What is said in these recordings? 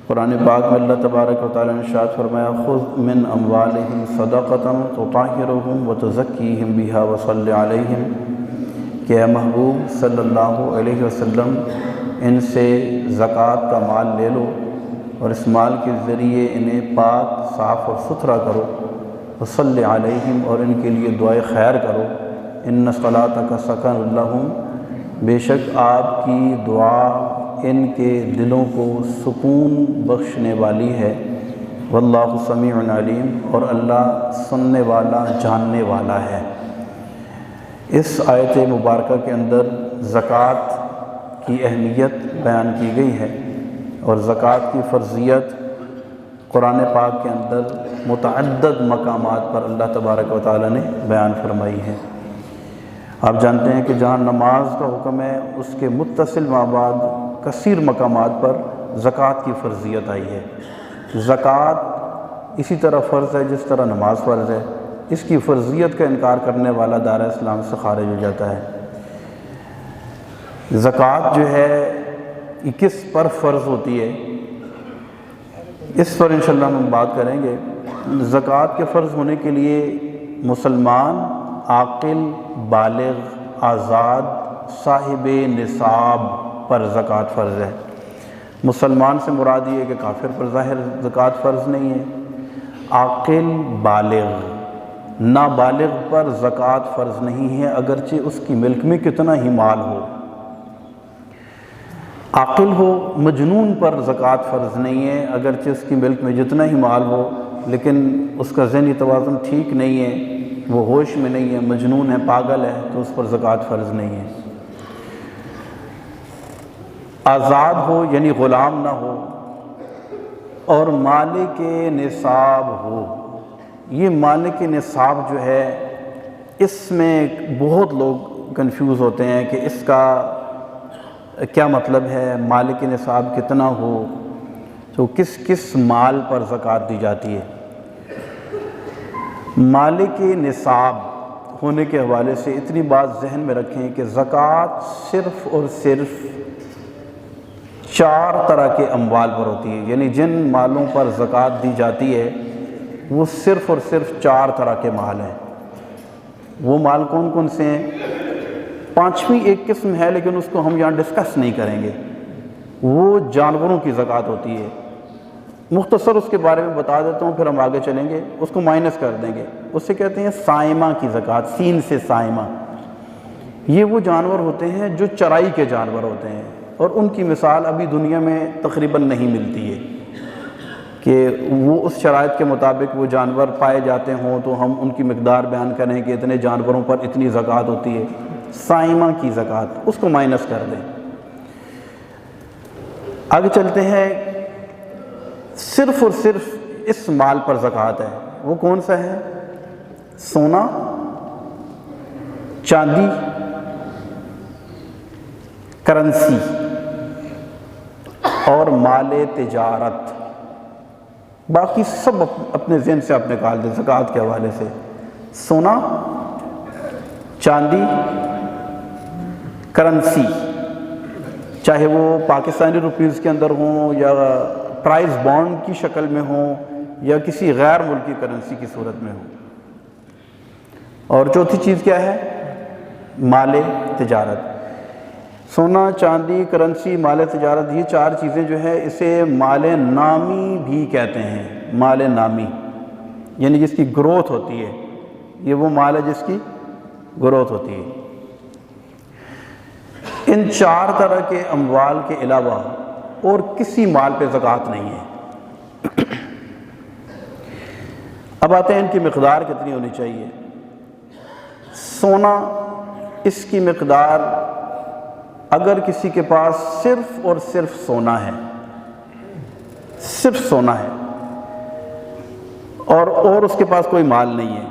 قرآن پاک میں اللہ تبارک و تعالیٰ نے ارشاد فرمایا خذ من اموالہم صدقۃ تطہرہم وتزکیہم بہا وصلی علیہم، کہ اے محبوب صلی اللہ علیہ وسلم ان سے زکوٰۃ کا مال لے لو اور اس مال کے ذریعے انہیں پاک صاف اور ستھرا کرو، وصلی علیہم اور ان کے لیے دعائے خیر کرو، ان صلاتک سکن لہم، بے شک آپ کی دعا ان کے دلوں کو سکون بخشنے والی ہے، واللہ سمیع علیم اور اللہ سننے والا جاننے والا ہے۔ اس آیت مبارکہ کے اندر زکوٰۃ کی اہمیت بیان کی گئی ہے اور زکوٰۃ کی فرضیت قرآن پاک کے اندر متعدد مقامات پر اللہ تبارک و تعالیٰ نے بیان فرمائی ہے۔ آپ جانتے ہیں کہ جہاں نماز کا حکم ہے اس کے متصل مابعد کثیر مقامات پر زکوٰۃ کی فرضیت آئی ہے۔ زکوٰۃ اسی طرح فرض ہے جس طرح نماز فرض ہے، اس کی فرضیت کا انکار کرنے والا دائرہ اسلام سے خارج ہو جاتا ہے۔ زکوٰۃ جو ہے یہ کس پر فرض ہوتی ہے، اس پر انشاءاللہ ہم بات کریں گے۔ زکوٰۃ کے فرض ہونے کے لیے مسلمان عاقل، بالغ، آزاد، صاحب نصاب پر زکوٰۃ فرض ہے۔ مسلمان سے مراد یہ ہے کہ کافر پر ظاہر زکوٰۃ فرض نہیں ہے۔ عاقل، بالغ، نابالغ پر زکوٰۃ فرض نہیں ہے اگرچہ اس کی ملک میں کتنا ہی مال ہو۔ عاقل ہو، مجنون پر زکوٰۃ فرض نہیں ہے اگرچہ اس کی ملک میں جتنا ہی مال ہو، لیکن اس کا ذہنی توازن ٹھیک نہیں ہے، وہ ہوش میں نہیں ہے، مجنون ہے، پاگل ہے، تو اس پر زکوٰۃ فرض نہیں ہے۔ آزاد ہو یعنی غلام نہ ہو اور مالک نصاب ہو۔ یہ مالک نصاب جو ہے اس میں بہت لوگ کنفیوز ہوتے ہیں کہ اس کا کیا مطلب ہے، مالک نصاب کتنا ہو، تو کس کس مال پر زکوٰۃ دی جاتی ہے۔ مالک نصاب ہونے کے حوالے سے اتنی بات ذہن میں رکھیں کہ زکوٰۃ صرف اور صرف 4 طرح کے اموال پر ہوتی ہے، یعنی جن مالوں پر زکوٰۃ دی جاتی ہے وہ صرف اور صرف 4 طرح کے مال ہیں۔ وہ مال کون کون سے ہیں؟ 5ویں ایک قسم ہے لیکن اس کو ہم یہاں ڈسکس نہیں کریں گے، وہ جانوروں کی زکوٰۃ ہوتی ہے۔ مختصر اس کے بارے میں بتا دیتا ہوں، پھر ہم آگے چلیں گے، اس کو مائنس کر دیں گے۔ اس سے کہتے ہیں سائمہ کی زکوٰۃ، سین سے سائمہ۔ یہ وہ جانور ہوتے ہیں جو چرائی کے جانور ہوتے ہیں اور ان کی مثال ابھی دنیا میں تقریباً نہیں ملتی ہے کہ وہ اس شرائط کے مطابق وہ جانور پائے جاتے ہوں تو ہم ان کی مقدار بیان کریں کہ اتنے جانوروں پر اتنی زکوٰۃ ہوتی ہے۔ سائمہ کی زکوٰۃ، اس کو مائنس کر دیں۔ آگے چلتے ہیں، صرف اور صرف اس مال پر زکوٰۃ ہے، وہ کون سا ہے؟ سونا، چاندی، کرنسی اور مال تجارت۔ باقی سب اپنے ذہن سے آپ نکال دیں زکوٰۃ کے حوالے سے۔ سونا، چاندی، کرنسی، چاہے وہ پاکستانی روپیز کے اندر ہوں یا پرائز بانڈ کی شکل میں ہوں یا کسی غیر ملکی کرنسی کی صورت میں ہوں۔ اور چوتھی چیز کیا ہے؟ مال تجارت۔ سونا، چاندی، کرنسی، مال تجارت، یہ 4 چیزیں جو ہے اسے مال نامی بھی کہتے ہیں۔ مال نامی یعنی جس کی گروتھ ہوتی ہے، یہ وہ مال ہے جس کی گروتھ ہوتی ہے۔ ان 4 طرح کے اموال کے علاوہ اور کسی مال پہ زکوٰۃ نہیں ہے۔ اب آتے ہیں ان کی مقدار کتنی ہونی چاہیے۔ سونا، اس کی مقدار اگر کسی کے پاس صرف اور صرف سونا ہے، صرف سونا ہے اور اس کے پاس کوئی مال نہیں ہے۔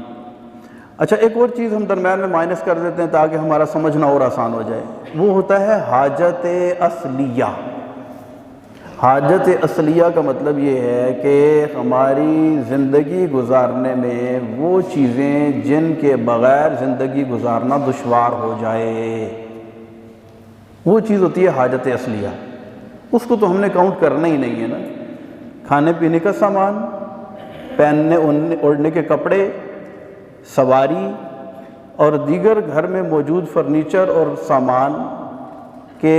اچھا، ایک اور چیز ہم درمیان میں مائنس کر دیتے ہیں تاکہ ہمارا سمجھنا اور آسان ہو جائے، وہ ہوتا ہے حاجت اصلیہ۔ حاجت اصلیہ کا مطلب یہ ہے کہ ہماری زندگی گزارنے میں وہ چیزیں جن کے بغیر زندگی گزارنا دشوار ہو جائے، وہ چیز ہوتی ہے حاجت اصلیہ۔ اس کو تو ہم نے کاؤنٹ کرنا ہی نہیں ہے نا۔ کھانے پینے کا سامان، پہننے اوڑھنے کے کپڑے، سواری اور دیگر گھر میں موجود فرنیچر اور سامان کہ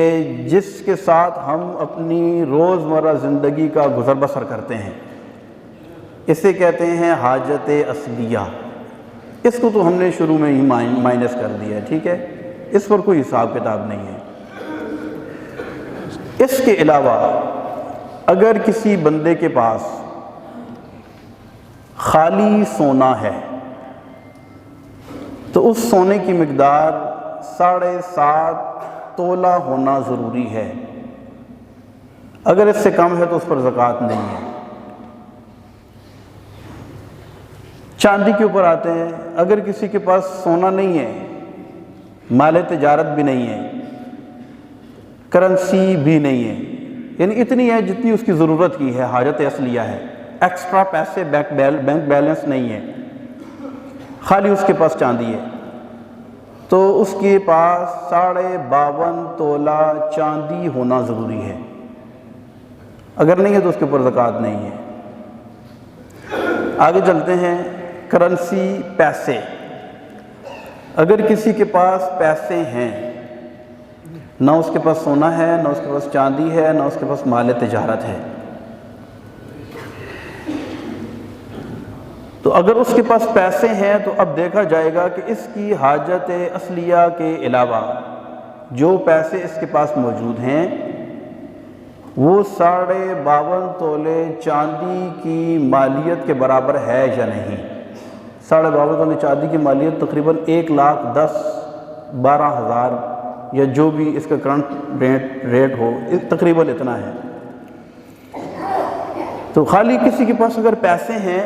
جس کے ساتھ ہم اپنی روزمرہ زندگی کا گزر بسر کرتے ہیں، اسے کہتے ہیں حاجت اصلیہ۔ اس کو تو ہم نے شروع میں ہی مائنس کر دیا ہے، ٹھیک ہے، اس پر کوئی حساب کتاب نہیں ہے۔ اس کے علاوہ اگر کسی بندے کے پاس خالی سونا ہے تو اس سونے کی مقدار 7.5 تولہ ہونا ضروری ہے۔ اگر اس سے کم ہے تو اس پر زکوٰۃ نہیں ہے۔ چاندی کے اوپر آتے ہیں، اگر کسی کے پاس سونا نہیں ہے، مال تجارت بھی نہیں ہے، کرنسی بھی نہیں ہے، یعنی اتنی ہے جتنی اس کی ضرورت کی ہے، حاجت اصلیہ ہے، ایکسٹرا پیسے بینک بیلنس نہیں ہے، خالی اس کے پاس چاندی ہے، تو اس کے پاس 52.5 تولہ چاندی ہونا ضروری ہے۔ اگر نہیں ہے تو اس کے اوپر زکوٰۃ نہیں ہے۔ آگے چلتے ہیں، کرنسی، پیسے۔ اگر کسی کے پاس پیسے ہیں، نہ اس کے پاس سونا ہے، نہ اس کے پاس چاندی ہے، نہ اس کے پاس مال تجارت ہے، تو اگر اس کے پاس پیسے ہیں تو اب دیکھا جائے گا کہ اس کی حاجت اصلیہ کے علاوہ جو پیسے اس کے پاس موجود ہیں وہ 52.5 تولے چاندی کی مالیت کے برابر ہے یا نہیں۔ 52.5 تولے چاندی کی مالیت تقریباً 1,10,12,000 یا جو بھی اس کا کرنٹ ریٹ ہو، تقریباً اتنا ہے۔ تو خالی کسی کے پاس اگر پیسے ہیں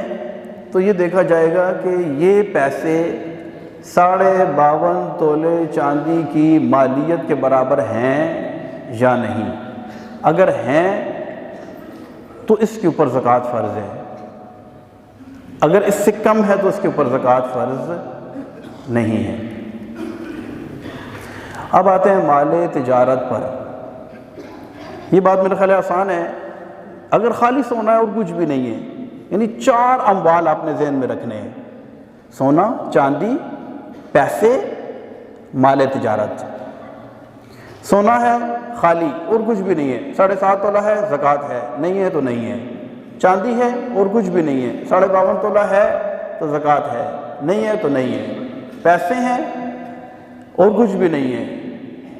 تو یہ دیکھا جائے گا کہ یہ پیسے 52.5 تولے چاندی کی مالیت کے برابر ہیں یا نہیں۔ اگر ہیں تو اس کے اوپر زکوٰۃ فرض ہے، اگر اس سے کم ہے تو اس کے اوپر زکوٰۃ فرض نہیں ہے۔ اب آتے ہیں مال تجارت پر۔ یہ بات میرے خیال آسان ہے، اگر خالی سونا ہے اور کچھ بھی نہیں ہے، یعنی 4 اموال آپ نے ذہن میں رکھنے ہیں، سونا، چاندی، پیسے، مال تجارت۔ سونا ہے خالی اور کچھ بھی نہیں ہے، 7.5 تولہ ہے، زکوٰۃ ہے، نہیں ہے تو نہیں ہے۔ چاندی ہے اور کچھ بھی نہیں ہے، 52.5 تولہ ہے تو زکوٰۃ ہے، نہیں ہے تو نہیں ہے۔ پیسے ہیں اور کچھ بھی نہیں ہے،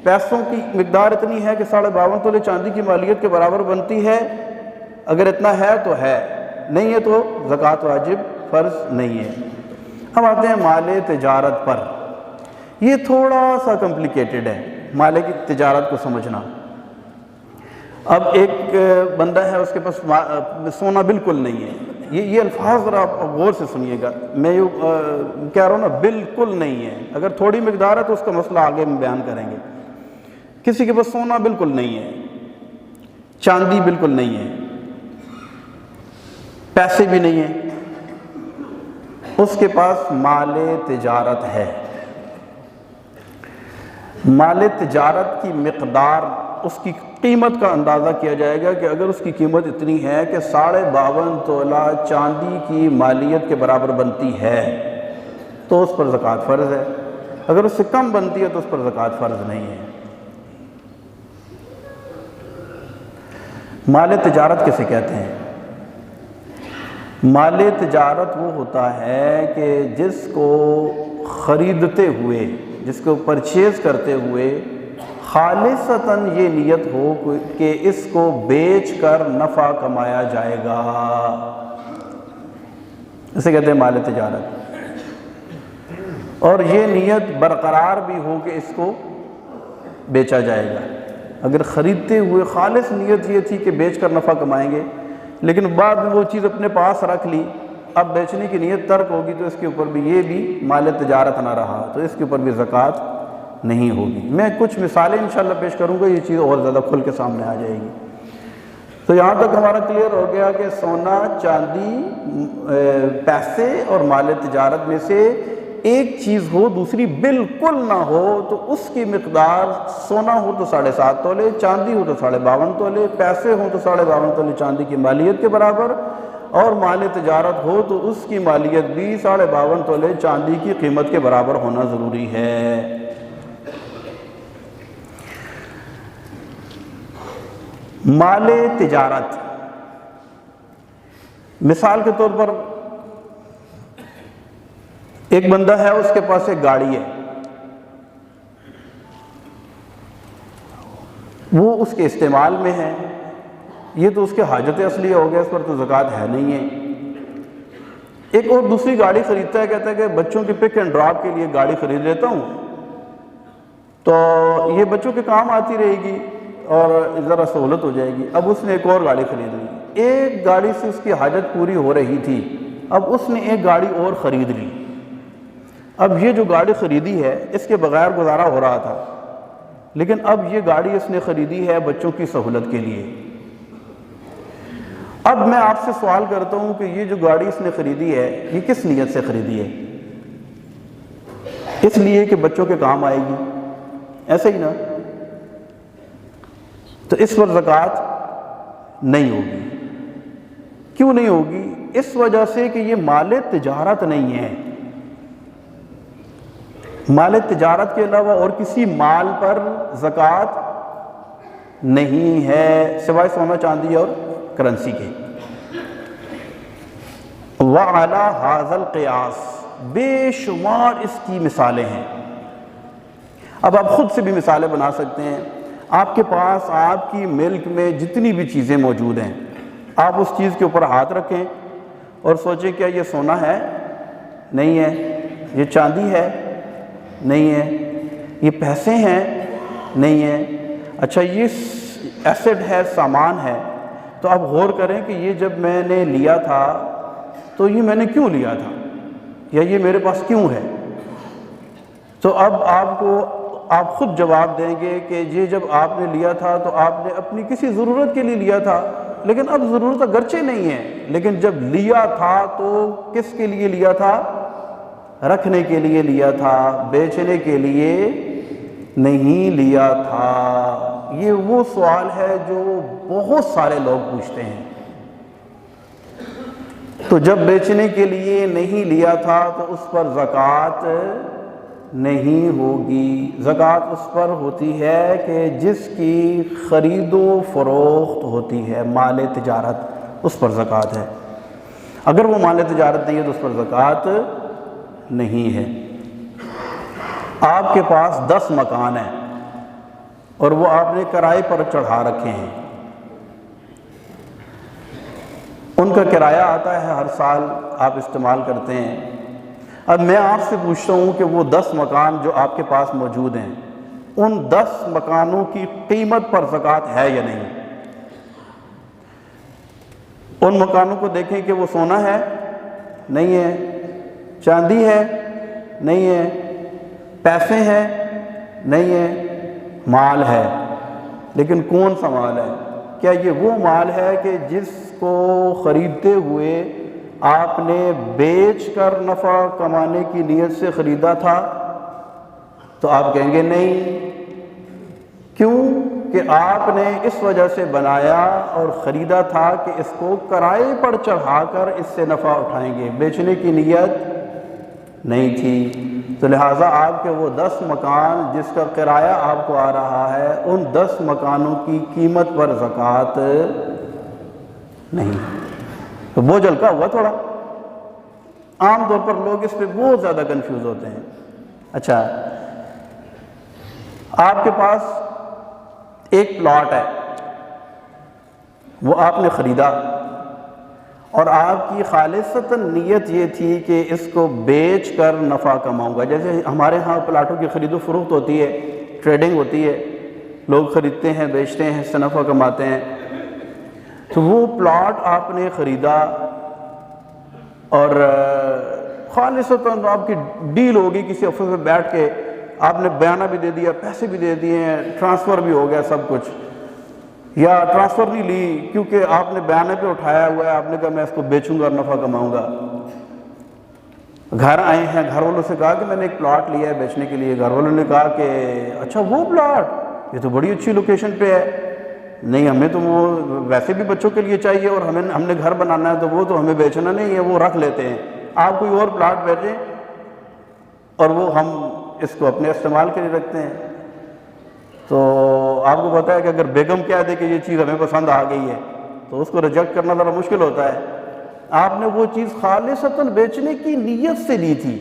پیسوں کی مقدار اتنی ہے کہ 52.5 تولے چاندی کی مالیت کے برابر بنتی ہے، اگر اتنا ہے تو ہے، نہیں ہے تو زکوٰۃ واجب فرض نہیں ہے۔ اب آتے ہیں مال تجارت پر۔ یہ تھوڑا سا کمپلیکیٹڈ ہے مال کی تجارت کو سمجھنا۔ اب ایک بندہ ہے، اس کے پاس سونا بالکل نہیں ہے، یہ الفاظ ذرا آپ غور سے سنیے گا، میں یہ کہہ رہا ہوں نا، بالکل نہیں ہے، اگر تھوڑی مقدار ہے تو اس کا مسئلہ آگے ہم بیان کریں گے۔ کسی کے پاس سونا بالکل نہیں ہے، چاندی بالکل نہیں ہے، پیسے بھی نہیں ہیں، اس کے پاس مال تجارت ہے۔ مال تجارت کی مقدار، اس کی قیمت کا اندازہ کیا جائے گا کہ اگر اس کی قیمت اتنی ہے کہ 52.5 تولہ چاندی کی مالیت کے برابر بنتی ہے تو اس پر زکوٰۃ فرض ہے، اگر اس سے کم بنتی ہے تو اس پر زکوٰۃ فرض نہیں ہے۔ مال تجارت کسے کہتے ہیں؟ مال تجارت وہ ہوتا ہے کہ جس کو خریدتے ہوئے، جس کو پرچیز کرتے ہوئے خالصتاً یہ نیت ہو کہ اس کو بیچ کر نفع کمایا جائے گا، اسے کہتے ہیں مال تجارت، اور یہ نیت برقرار بھی ہو کہ اس کو بیچا جائے گا۔ اگر خریدتے ہوئے خالص نیت یہ تھی کہ بیچ کر نفع کمائیں گے، لیکن بعد میں وہ چیز اپنے پاس رکھ لی، اب بیچنے کی نیت ترک ہوگی تو اس کے اوپر بھی یہ بھی مال تجارت نہ رہا، تو اس کے اوپر بھی زکوٰۃ نہیں ہوگی۔ میں کچھ مثالیں انشاءاللہ پیش کروں گا، یہ چیز اور زیادہ کھل کے سامنے آ جائے گی۔ تو یہاں تک ہمارا کلیئر ہو گیا کہ سونا، چاندی، پیسے اور مال تجارت میں سے ایک چیز ہو دوسری بالکل نہ ہو تو اس کی مقدار سونا ہو تو 7.5 تولے، چاندی ہو تو 52.5 تولے، پیسے ہوں تو 52.5 تولے چاندی کی مالیت کے برابر، اور مال تجارت ہو تو اس کی مالیت بھی 52.5 تولے چاندی کی قیمت کے برابر ہونا ضروری ہے۔ مال تجارت، مثال کے طور پر ایک بندہ ہے، اس کے پاس ایک گاڑی ہے، وہ اس کے استعمال میں ہے، یہ تو اس کے حاجت اصلیہ ہو گیا، اس پر تو زکوٰۃ ہے نہیں ہے۔ ایک اور دوسری گاڑی خریدتا ہے، کہتا ہے کہ بچوں کی پک اینڈ ڈراپ کے لیے گاڑی خرید لیتا ہوں تو یہ بچوں کے کام آتی رہے گی اور ذرا سہولت ہو جائے گی۔ اب اس نے ایک اور گاڑی خرید لی، ایک گاڑی سے اس کی حاجت پوری ہو رہی تھی، اب اس نے ایک گاڑی اور خرید لی۔ اب یہ جو گاڑی خریدی ہے اس کے بغیر گزارا ہو رہا تھا، لیکن اب یہ گاڑی اس نے خریدی ہے بچوں کی سہولت کے لیے۔ اب میں آپ سے سوال کرتا ہوں کہ یہ جو گاڑی اس نے خریدی ہے یہ کس نیت سے خریدی ہے؟ اس لیے کہ بچوں کے کام آئے گی، ایسے ہی نا؟ تو اس پر زکوٰۃ نہیں ہوگی۔ کیوں نہیں ہوگی؟ اس وجہ سے کہ یہ مال تجارت نہیں ہے۔ مال تجارت کے علاوہ اور کسی مال پر زکوٰۃ نہیں ہے سوائے سونا چاندی اور کرنسی کے۔ وَعَلَى هَذَا الْقِيَاسِ، بے شمار اس کی مثالیں ہیں۔ اب آپ خود سے بھی مثالیں بنا سکتے ہیں۔ آپ کے پاس آپ کی ملک میں جتنی بھی چیزیں موجود ہیں، آپ اس چیز کے اوپر ہاتھ رکھیں اور سوچیں کیا یہ سونا ہے؟ نہیں ہے۔ یہ چاندی ہے؟ نہیں ہے۔ یہ پیسے ہیں؟ نہیں ہے۔ اچھا یہ ایسڈ ہے، سامان ہے، تو آپ غور کریں کہ یہ جب میں نے لیا تھا تو یہ میں نے کیوں لیا تھا، یا یہ میرے پاس کیوں ہے؟ تو اب آپ خود جواب دیں گے کہ یہ جب آپ نے لیا تھا تو آپ نے اپنی کسی ضرورت کے لیے لیا تھا، لیکن اب ضرورت اگرچہ نہیں ہے، لیکن جب لیا تھا تو کس کے لیے لیا تھا؟ رکھنے کے لیے لیا تھا، بیچنے کے لیے نہیں لیا تھا۔ یہ وہ سوال ہے جو بہت سارے لوگ پوچھتے ہیں۔ تو جب بیچنے کے لیے نہیں لیا تھا تو اس پر زکوٰۃ نہیں ہوگی۔ زکوٰۃ اس پر ہوتی ہے کہ جس کی خرید و فروخت ہوتی ہے، مال تجارت، اس پر زکوٰۃ ہے۔ اگر وہ مال تجارت نہیں ہے تو اس پر زکوٰۃ نہیں ہے۔ آپ کے پاس 10 مکان ہیں اور وہ آپ نے کرائے پر چڑھا رکھے ہیں، ان کا کرایہ آتا ہے، ہر سال آپ استعمال کرتے ہیں۔ اب میں آپ سے پوچھتا ہوں کہ وہ 10 مکان جو آپ کے پاس موجود ہیں، ان 10 مکانوں کی قیمت پر زکوٰۃ ہے یا نہیں؟ ان مکانوں کو دیکھیں کہ وہ سونا ہے؟ نہیں ہے۔ چاندی ہے؟ نہیں ہے۔ پیسے ہیں؟ نہیں ہے۔ مال ہے، لیکن کون سا مال ہے؟ کیا یہ وہ مال ہے کہ جس کو خریدتے ہوئے آپ نے بیچ کر نفع کمانے کی نیت سے خریدا تھا؟ تو آپ کہیں گے نہیں۔ کیوں؟ کہ آپ نے اس وجہ سے بنایا اور خریدا تھا کہ اس کو کرائے پر چڑھا کر اس سے نفع اٹھائیں گے، بیچنے کی نیت نہیں تھی۔ تو لہٰذا آپ کے وہ 10 مکان جس کا کرایہ آپ کو آ رہا ہے، ان 10 مکانوں کی قیمت پر زکوٰۃ نہیں۔ تو بوجھ ہلکا ہوا تھوڑا۔ عام طور پر لوگ اس پہ بہت زیادہ کنفیوز ہوتے ہیں۔ اچھا، آپ کے پاس ایک پلاٹ ہے، وہ آپ نے خریدا اور آپ کی خالصتاً نیت یہ تھی کہ اس کو بیچ کر نفع کماؤں گا۔ جیسے ہمارے ہاں پلاٹوں کی خرید و فروخت ہوتی ہے، ٹریڈنگ ہوتی ہے، لوگ خریدتے ہیں، بیچتے ہیں، اس سے نفع کماتے ہیں۔ تو وہ پلاٹ آپ نے خریدا اور خالصتاً آپ کی ڈیل ہوگی، کسی آفس میں بیٹھ کے آپ نے بیانہ بھی دے دیا، پیسے بھی دے دیے ہیں، ٹرانسفر بھی ہو گیا سب کچھ، یا ٹرانسفر نہیں لی کیونکہ آپ نے بیانہ پہ اٹھایا ہوا ہے، آپ نے کہا میں اس کو بیچوں گا اور نفع کماؤں گا۔ گھر آئے ہیں، گھر والوں سے کہا کہ میں نے ایک پلاٹ لیا ہے بیچنے کے لیے، گھر والوں نے کہا کہ اچھا وہ پلاٹ، یہ تو بڑی اچھی لوکیشن پہ ہے، نہیں ہمیں تو وہ ویسے بھی بچوں کے لیے چاہیے اور ہم نے گھر بنانا ہے، تو وہ تو ہمیں بیچنا نہیں ہے، وہ رکھ لیتے ہیں، آپ کوئی اور پلاٹ بیچیں اور وہ ہم اس کو اپنے استعمال کے لیے رکھتے ہیں۔ تو آپ کو پتہ ہے کہ اگر بیگم کہہ دے کہ یہ چیز ہمیں پسند آ گئی ہے تو اس کو ریجیکٹ کرنا ذرا مشکل ہوتا ہے۔ آپ نے وہ چیز خالصتاً بیچنے کی نیت سے لی تھی،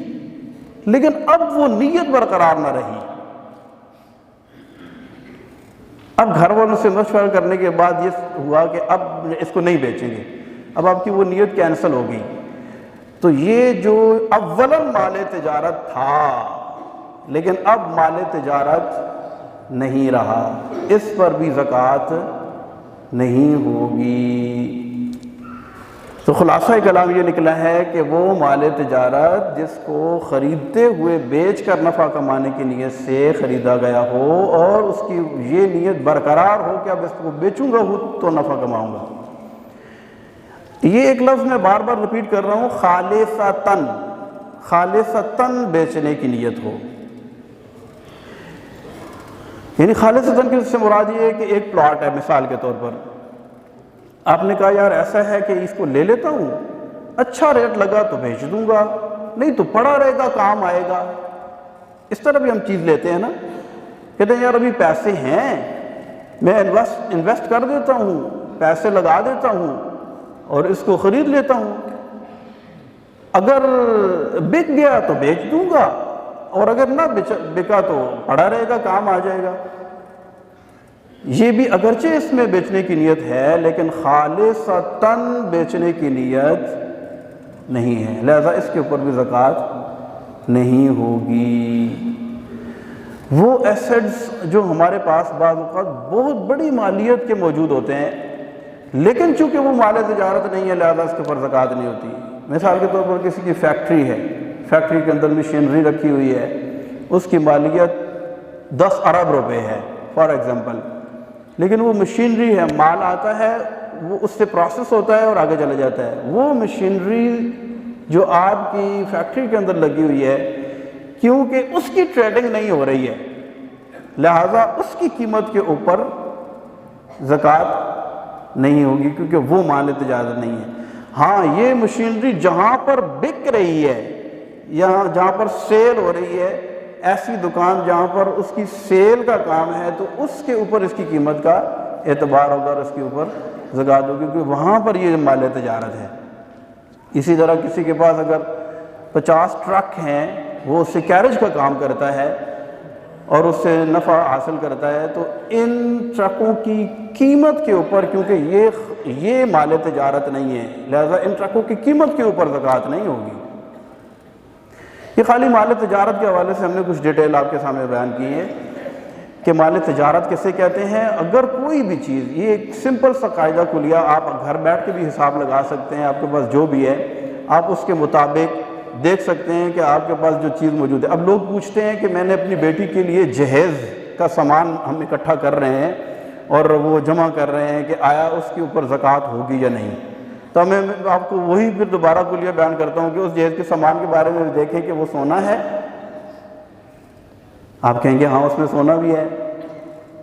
لیکن اب وہ نیت برقرار نہ رہی، اب گھر والوں سے مشورہ کرنے کے بعد یہ ہوا کہ اب اس کو نہیں بیچیں گے، اب آپ کی وہ نیت کینسل ہو گئی۔ تو یہ جو اولاً مال تجارت تھا لیکن اب مال تجارت نہیں رہا، اس پر بھی زکوٰۃ نہیں ہوگی۔ تو خلاصہ کلام یہ نکلا ہے کہ وہ مال تجارت جس کو خریدتے ہوئے بیچ کر نفع کمانے کی نیت سے خریدا گیا ہو اور اس کی یہ نیت برقرار ہو کہ اب اس کو بیچوں گا تو نفع کماؤں گا۔ یہ ایک لفظ میں بار بار ریپیٹ کر رہا ہوں، خالصتاً، خالصتاً بیچنے کی نیت ہو، یعنی خالصتاً کی سے مراد یہ ہے کہ ایک پلاٹ ہے مثال کے طور پر، آپ نے کہا یار ایسا ہے کہ اس کو لے لیتا ہوں، اچھا ریٹ لگا تو بیچ دوں گا، نہیں تو پڑا رہے گا، کام آئے گا۔ اس طرح بھی ہم چیز لیتے ہیں نا، کہتے ہیں یار ابھی پیسے ہیں، میں انویسٹ کر دیتا ہوں، پیسے لگا دیتا ہوں اور اس کو خرید لیتا ہوں، اگر بک گیا تو بیچ دوں گا اور اگر نہ بکا تو پڑا رہے گا، کام آ جائے گا۔ یہ بھی اگرچہ اس میں بیچنے کی نیت ہے لیکن خالصتاً بیچنے کی نیت نہیں ہے، لہذا اس کے اوپر بھی زکوٰۃ نہیں ہوگی۔ وہ ایسڈز جو ہمارے پاس بعض اوقات بہت بڑی مالیت کے موجود ہوتے ہیں لیکن چونکہ وہ مال تجارت نہیں ہے لہذا اس کے اوپر زکوٰۃ نہیں ہوتی۔ مثال کے طور پر کسی کی فیکٹری ہے، فیکٹری کے اندر مشینری رکھی ہوئی ہے، اس کی مالیت 10 ارب روپے ہے فار ایگزامپل، لیکن وہ مشینری ہے، مال آتا ہے، وہ اس سے پروسیس ہوتا ہے اور آگے چلا جاتا ہے۔ وہ مشینری جو آپ کی فیکٹری کے اندر لگی ہوئی ہے، کیونکہ اس کی ٹریڈنگ نہیں ہو رہی ہے لہٰذا اس کی قیمت کے اوپر زکوٰۃ نہیں ہوگی کیونکہ وہ مال تجارت نہیں ہے۔ ہاں یہ مشینری جہاں پر بک رہی ہے یا جہاں پر سیل ہو رہی ہے، ایسی دکان جہاں پر اس کی سیل کا کام ہے تو اس کے اوپر اس کی قیمت کا اعتبار ہوگا اور اس کے اوپر زکوٰۃ ہوگی کیونکہ وہاں پر یہ مال تجارت ہے۔ اسی طرح کسی کے پاس اگر 50 ٹرک ہیں، وہ اس سے کیریج کا کام کرتا ہے اور اس سے نفع حاصل کرتا ہے، تو ان ٹرکوں کی قیمت کے اوپر کیونکہ یہ مال تجارت نہیں ہے لہذا ان ٹرکوں کی قیمت کے اوپر زکوٰۃ نہیں ہوگی۔ یہ خالی مال تجارت کے حوالے سے ہم نے کچھ ڈیٹیل آپ کے سامنے بیان کی ہے کہ مال تجارت کسے کہتے ہیں۔ اگر کوئی بھی چیز، یہ ایک سمپل سا قاعدہ کلیہ، آپ گھر بیٹھ کے بھی حساب لگا سکتے ہیں، آپ کے پاس جو بھی ہے آپ اس کے مطابق دیکھ سکتے ہیں کہ آپ کے پاس جو چیز موجود ہے۔ اب لوگ پوچھتے ہیں کہ میں نے اپنی بیٹی کے لیے جہیز کا سامان ہم اکٹھا کر رہے ہیں اور وہ جمع کر رہے ہیں کہ آیا اس کے اوپر زکوٰۃ ہوگی یا نہیں، تو میں آپ کو وہی پھر دوبارہ کلیہ بیان کرتا ہوں کہ اس جہیز کے سامان کے بارے میں دیکھیں کہ وہ سونا ہے، آپ کہیں گے ہاں اس میں سونا بھی ہے،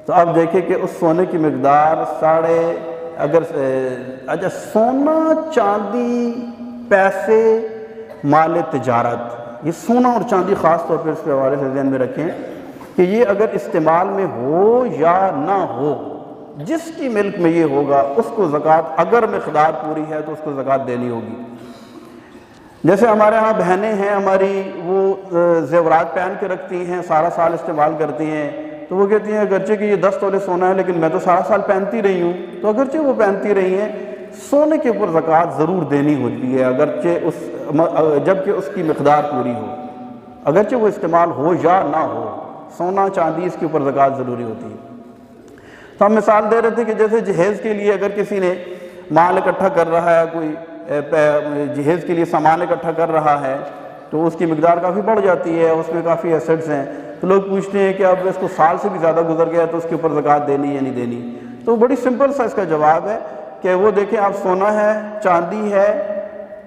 تو اب دیکھیں کہ اس سونے کی مقدار اچھا سونا، چاندی، پیسے، مال تجارت، یہ سونا اور چاندی خاص طور پہ اس کے حوالے سے ذہن میں رکھیں کہ یہ اگر استعمال میں ہو یا نہ ہو، جس کی ملک میں یہ ہوگا اس کو زکوٰۃ، اگر مقدار پوری ہے تو اس کو زکوٰۃ دینی ہوگی۔ جیسے ہمارے ہاں بہنیں ہیں ہماری، وہ زیورات پہن کے رکھتی ہیں، سارا سال استعمال کرتی ہیں، تو وہ کہتی ہیں اگرچہ کہ یہ 10 تولے سونا ہے لیکن میں تو سارا سال پہنتی رہی ہوں، تو اگرچہ وہ پہنتی رہی ہیں، سونے کے اوپر زکوٰۃ ضرور دینی ہوتی ہے اگرچہ جبکہ اس کی مقدار پوری ہو، اگرچہ وہ استعمال ہو یا نہ ہو، سونا چاندی اس کے اوپر زکوٰۃ ضروری ہوتی ہے۔ تو ہم مثال دے رہے تھے کہ جیسے جہیز کے لیے اگر کسی نے مال اکٹھا کر رہا ہے، کوئی جہیز کے لیے سامان اکٹھا کر رہا ہے تو اس کی مقدار کافی بڑھ جاتی ہے، اس میں کافی ایسٹس ہیں، تو لوگ پوچھتے ہیں کہ اب اس کو سال سے بھی زیادہ گزر گیا تو اس کے اوپر زکوٰۃ دینی یا نہیں دینی، تو بڑی سمپل سا اس کا جواب ہے کہ وہ دیکھیں آپ سونا ہے، چاندی ہے،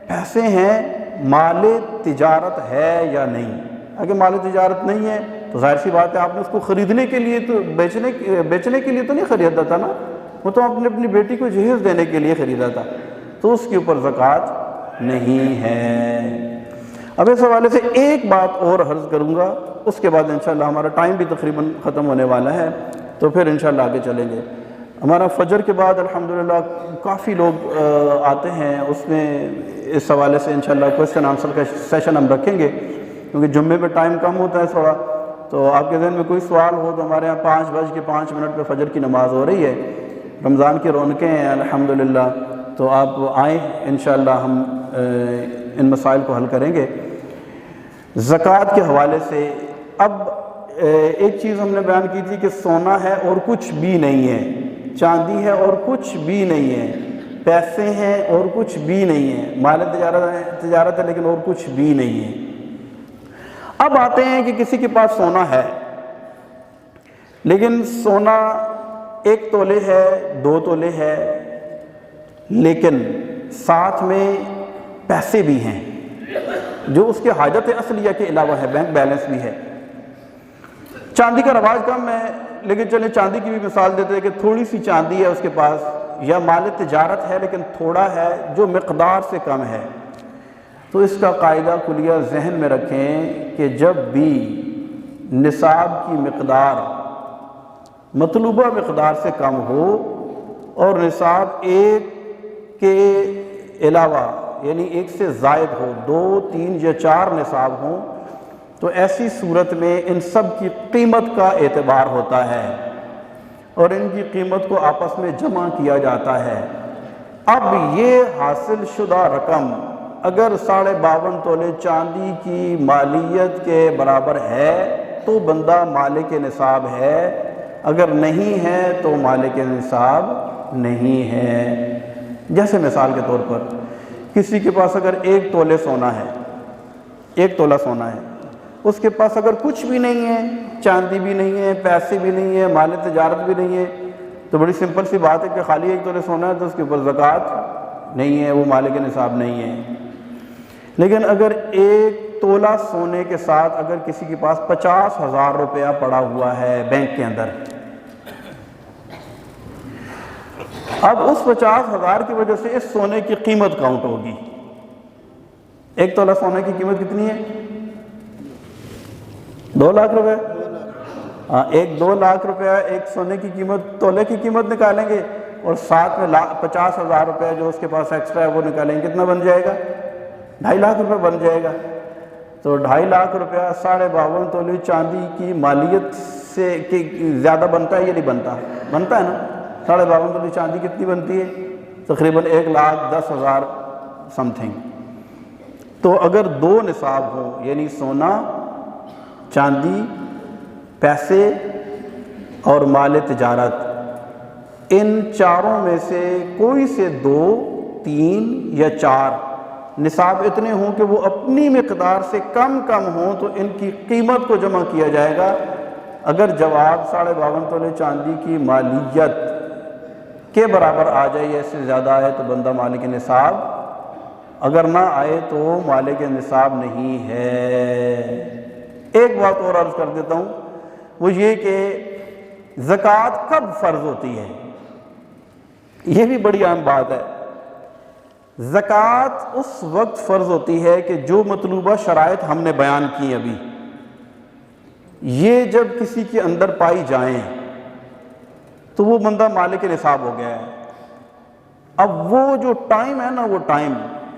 پیسے ہیں، مال تجارت ہے یا نہیں. اگر مال تجارت نہیں ہے تو ظاہر سی بات ہے آپ نے اس کو خریدنے کے لیے تو بیچنے کے لیے تو نہیں خریدا تھا نا, وہ تو آپ نے اپنی بیٹی کو جہیز دینے کے لیے خریدا تھا, تو اس کے اوپر زکوٰۃ نہیں ہے. اب اس حوالے سے ایک بات اور عرض کروں گا, اس کے بعد انشاءاللہ ہمارا ٹائم بھی تقریباً ختم ہونے والا ہے, تو پھر انشاءاللہ آگے چلیں گے. ہمارا فجر کے بعد الحمدللہ کافی لوگ آتے ہیں, اس میں اس حوالے سے انشاءاللہ کویسچن آنسر کا سیشن ہم رکھیں گے, کیونکہ جمعے پہ ٹائم کم ہوتا ہے تھوڑا. تو آپ کے ذہن میں کوئی سوال ہو تو ہمارے یہاں 5:05 پہ فجر کی نماز ہو رہی ہے, رمضان کی رونقیں ہیں الحمدللہ, تو آپ آئیں انشاءاللہ ہم ان مسائل کو حل کریں گے. زکوٰۃ کے حوالے سے اب ایک چیز ہم نے بیان کی تھی کہ سونا ہے اور کچھ بھی نہیں ہے, چاندی ہے اور کچھ بھی نہیں ہے, پیسے ہیں اور کچھ بھی نہیں ہے, مال تجارت ہے لیکن اور کچھ بھی نہیں ہے. اب آتے ہیں کہ کسی کے پاس سونا ہے, لیکن سونا 1 تولے ہے, 2 تولے ہے, لیکن ساتھ میں پیسے بھی ہیں جو اس کے حاجت اصلیہ کے علاوہ ہے, بینک بیلنس بھی ہے. چاندی کا رواج کم ہے, لیکن چلیں چاندی کی بھی مثال دیتے ہیں کہ تھوڑی سی چاندی ہے اس کے پاس, یا مال تجارت ہے لیکن تھوڑا ہے جو مقدار سے کم ہے. تو اس کا قاعدہ کلیہ ذہن میں رکھیں کہ جب بھی نصاب کی مقدار مطلوبہ مقدار سے کم ہو اور نصاب 1 کے علاوہ یعنی 1 سے زائد ہو, 2, 3 یا 4 نصاب ہوں, تو ایسی صورت میں ان سب کی قیمت کا اعتبار ہوتا ہے اور ان کی قیمت کو آپس میں جمع کیا جاتا ہے. اب یہ حاصل شدہ رقم اگر 52.5 تولے چاندی کی مالیت کے برابر ہے تو بندہ مالک نصاب ہے, اگر نہیں ہے تو مالک نصاب نہیں ہے. جیسے مثال کے طور پر کسی کے پاس اگر 1 تولے سونا ہے, 1 تولہ سونا ہے, اس کے پاس اگر کچھ بھی نہیں ہے, چاندی بھی نہیں ہے, پیسے بھی نہیں ہے, مال تجارت بھی نہیں ہے, تو بڑی سمپل سی بات ہے کہ خالی 1 تولے سونا ہے تو اس کے اوپر زکوٰۃ نہیں ہے, وہ مالک نصاب نہیں ہے. لیکن اگر 1 تولہ سونے کے ساتھ اگر کسی کے پاس 50,000 روپیہ پڑا ہوا ہے بینک کے اندر, اب اس 50,000 کی وجہ سے اس سونے کی قیمت کاؤنٹ ہوگی. 1 تولہ سونے کی قیمت کتنی ہے؟ 2 لاکھ روپے. ہاں, 2 لاکھ روپیہ ایک سونے کی قیمت, تولے کی قیمت نکالیں گے اور ساتھ میں 50,000 روپیہ جو اس کے پاس ایکسٹرا ہے وہ نکالیں گے, کتنا بن جائے گا؟ 2.5 لاکھ روپے بن جائے گا. تو 2.5 لاکھ روپیہ 52.5 تولے چاندی کی مالیت سے زیادہ بنتا ہے یا نہیں بنتا؟ بنتا ہے نا. 52.5 تولے چاندی کتنی بنتی ہے؟ تقریباً 1,10,000 سم تھنگ. تو اگر 2 نصاب ہوں یعنی سونا, چاندی, پیسے اور مال تجارت, ان چاروں میں سے کوئی سے 2, 3 یا 4 نصاب اتنے ہوں کہ وہ اپنی مقدار سے کم ہوں تو ان کی قیمت کو جمع کیا جائے گا. اگر جواب 52.5 تولے چاندی کی مالیت کے برابر آ جائے یا اس سے زیادہ آئے تو بندہ مالک نصاب, اگر نہ آئے تو مالک نصاب نہیں ہے. ایک بات اور عرض کر دیتا ہوں, وہ یہ کہ زکوٰۃ کب فرض ہوتی ہے؟ یہ بھی بڑی عام بات ہے. زکوٰۃ اس وقت فرض ہوتی ہے کہ جو مطلوبہ شرائط ہم نے بیان کی ابھی, یہ جب کسی کے اندر پائی جائیں تو وہ بندہ مالک نصاب ہو گیا ہے. اب وہ جو ٹائم ہے نا,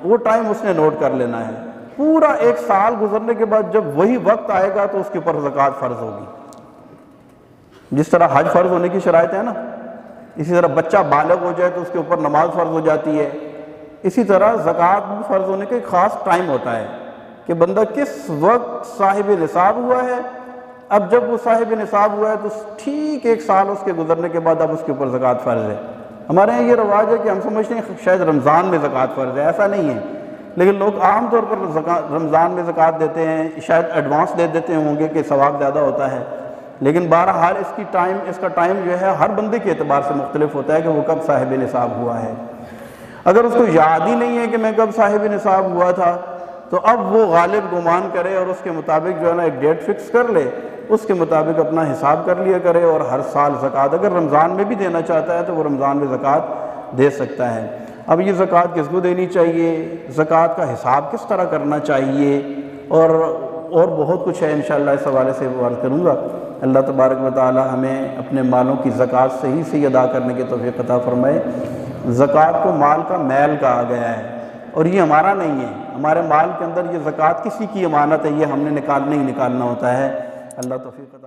وہ ٹائم اس نے نوٹ کر لینا ہے. پورا 1 سال گزرنے کے بعد جب وہی وقت آئے گا تو اس کے اوپر زکوٰۃ فرض ہوگی. جس طرح حج فرض ہونے کی شرائط ہے نا, اسی طرح بچہ بالغ ہو جائے تو اس کے اوپر نماز فرض ہو جاتی ہے. اسی طرح زکوٰۃ بھی فرض ہونے کا ایک خاص ٹائم ہوتا ہے کہ بندہ کس وقت صاحب نصاب ہوا ہے. اب جب وہ صاحب نصاب ہوا ہے تو ٹھیک 1 سال اس کے گزرنے کے بعد اب اس کے اوپر زکوٰۃ فرض ہے. ہمارے یہاں یہ رواج ہے کہ ہم سمجھتے ہیں شاید رمضان میں زکوٰۃ فرض ہے, ایسا نہیں ہے. لیکن لوگ عام طور پر رمضان میں زکوٰۃ دیتے ہیں, شاید ایڈوانس دے دیتے ہوں گے کہ ثواب زیادہ ہوتا ہے. لیکن بہرحال اس کا ٹائم جو ہے ہر بندے کے اعتبار سے مختلف ہوتا ہے کہ وہ کب صاحب نصاب ہوا ہے. اگر اس کو یاد ہی نہیں ہے کہ میں کب صاحب نصاب ہوا تھا تو اب وہ غالب گمان کرے اور اس کے مطابق جو ہے نا ایک ڈیٹ فکس کر لے، اس کے مطابق اپنا حساب کر لیا کرے، اور ہر سال زکوٰۃ اگر رمضان میں بھی دینا چاہتا ہے تو وہ رمضان میں زکوٰۃ دے سکتا ہے۔ اب یہ زکوٰۃ کس کو دینی چاہیے، زکوٰۃ کا حساب کس طرح کرنا چاہیے، اور بہت کچھ ہے، انشاءاللہ اس حوالے سے بات کروں گا۔ اللہ تبارک و تعالی ہمیں اپنے مالوں کی زکوٰۃ صحیح ادا کرنے کی توفیق عطا فرمائے۔ زکوٰۃ کو مال کا میل کہا گیا ہے، اور یہ ہمارا نہیں ہے، ہمارے مال کے اندر یہ زکوٰۃ کسی کی امانت ہے، یہ ہم نے نکالنا ہی نکالنا ہوتا ہے۔ اللہ توفیق عطا